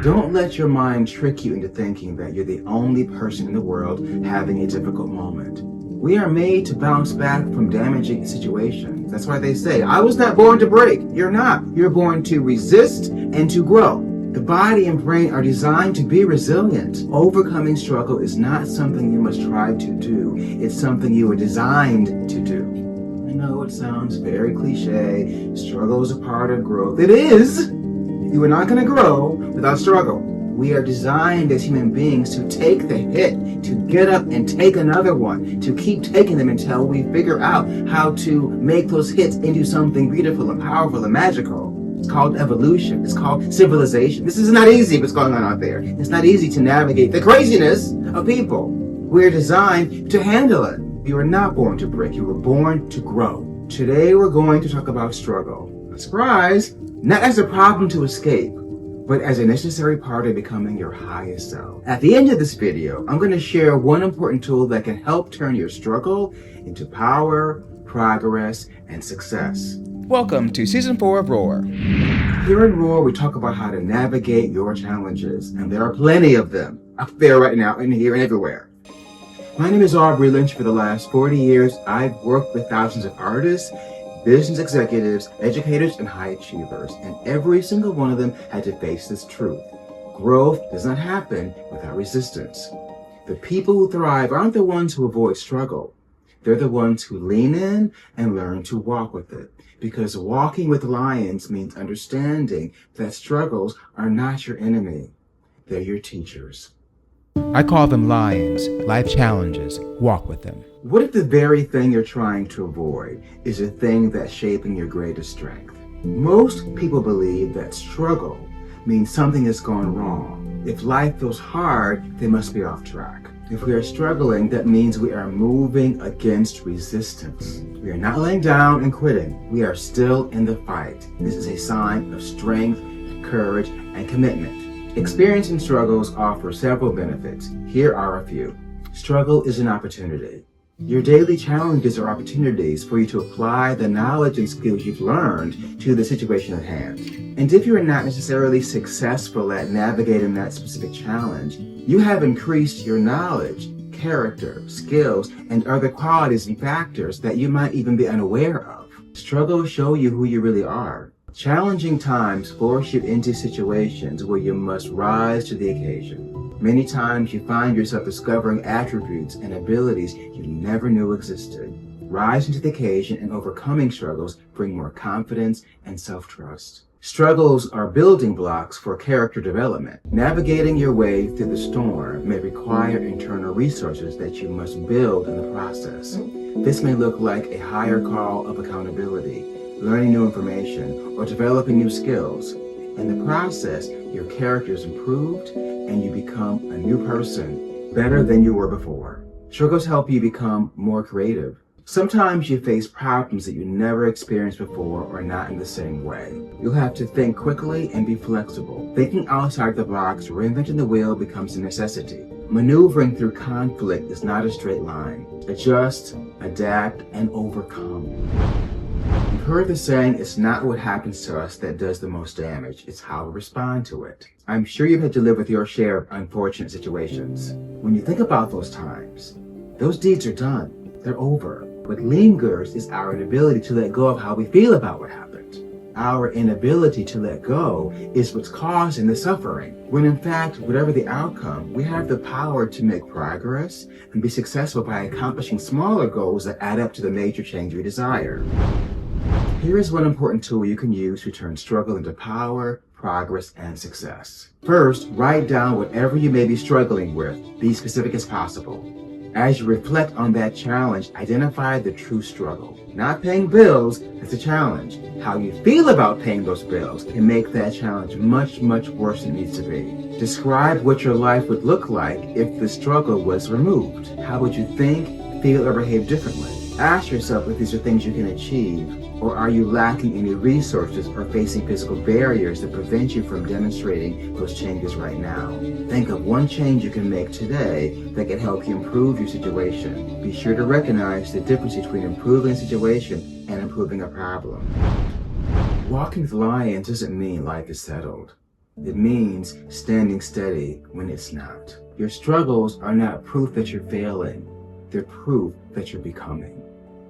Don't let your mind trick you into thinking that you're the only person in the world having a difficult moment. We are made to bounce back from damaging situations. That's why they say, I was not born to break. You're not. You're born to resist and to grow. The body and brain are designed to be resilient. Overcoming struggle is not something you must try to do. It's something you are designed to do. I know it sounds very cliche. Struggle is a part of growth. It is. You are not going to grow without struggle. We are designed as human beings to take the hit, to get up and take another one, to keep taking them until we figure out how to make those hits into something beautiful and powerful and magical. It's called evolution. It's called civilization. This is not easy what's going on out there. It's not easy to navigate the craziness of people. We're designed to handle it. You are not born to break. You were born to grow. Today we're going to talk about struggle. Surprise! Not as a problem to escape, but as a necessary part of becoming your highest self. At the end of this video, I'm going to share one important tool that can help turn your struggle into power, progress, and success. Welcome to Season 4 of Roar. Here in Roar, we talk about how to navigate your challenges, and there are plenty of them out there right now, and here and everywhere. My name is Aubrey Lynch. For the last 40 years, I've worked with thousands of artists, business executives, educators, and high achievers, and every single one of them had to face this truth. Growth does not happen without resistance. The people who thrive aren't the ones who avoid struggle. They're the ones who lean in and learn to walk with it. Because walking with lions means understanding that struggles are not your enemy. They're your teachers. I call them lions, life challenges. Walk with them. What if the very thing you're trying to avoid is the thing that's shaping your greatest strength? Most people believe that struggle means something has gone wrong. If life feels hard, they must be off track. If we are struggling, that means we are moving against resistance. We are not laying down and quitting. We are still in the fight. This is a sign of strength, courage, and commitment. Experiencing struggles offers several benefits. Here are a few. Struggle is an opportunity. Your daily challenges are opportunities for you to apply the knowledge and skills you've learned to the situation at hand. And if you're not necessarily successful at navigating that specific challenge, you have increased your knowledge, character, skills, and other qualities and factors that you might even be unaware of. Struggles show you who you really are. Challenging times force you into situations where you must rise to the occasion. Many times you find yourself discovering attributes and abilities you never knew existed. Rising to the occasion and overcoming struggles bring more confidence and self-trust. Struggles are building blocks for character development. Navigating your way through the storm may require internal resources that you must build in the process. This may look like a higher call of accountability, learning new information, or developing new skills. In the process, your character is improved and you become a new person, better than you were before. Struggles help you become more creative. Sometimes you face problems that you never experienced before or not in the same way. You'll have to think quickly and be flexible. Thinking outside the box, reinventing the wheel becomes a necessity. Maneuvering through conflict is not a straight line. Adjust, adapt, and overcome. You've heard the saying, it's not what happens to us that does the most damage, it's how we respond to it. I'm sure you've had to live with your share of unfortunate situations. When you think about those times, those deeds are done, they're over. What lingers is our inability to let go of how we feel about what happened. Our inability to let go is what's causing the suffering, when in fact, whatever the outcome, we have the power to make progress and be successful by accomplishing smaller goals that add up to the major change we desire. Here is one important tool you can use to turn struggle into power, progress, and success. First, write down whatever you may be struggling with. Be specific as possible. As you reflect on that challenge, identify the true struggle. Not paying bills is a challenge. How you feel about paying those bills can make that challenge much, much worse than it needs to be. Describe what your life would look like if the struggle was removed. How would you think, feel, or behave differently? Ask yourself if these are things you can achieve, or are you lacking any resources or facing physical barriers that prevent you from demonstrating those changes right now? Think of one change you can make today that can help you improve your situation. Be sure to recognize the difference between improving a situation and improving a problem. Walking with lions doesn't mean life is settled. It means standing steady when it's not. Your struggles are not proof that you're failing. They're proof that you're becoming.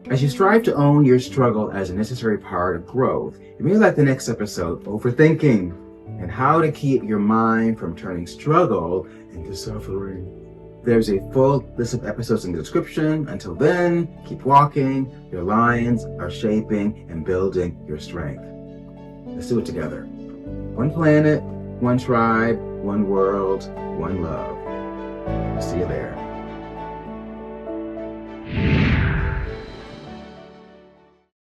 As you strive to own your struggle as a necessary part of growth, you may like the next episode, Overthinking, and how to keep your mind from turning struggle into suffering. There's a full list of episodes in the description. Until then, keep walking. Your lions are shaping and building your strength. Let's do it together. One planet, one tribe, one world, one love. See you there.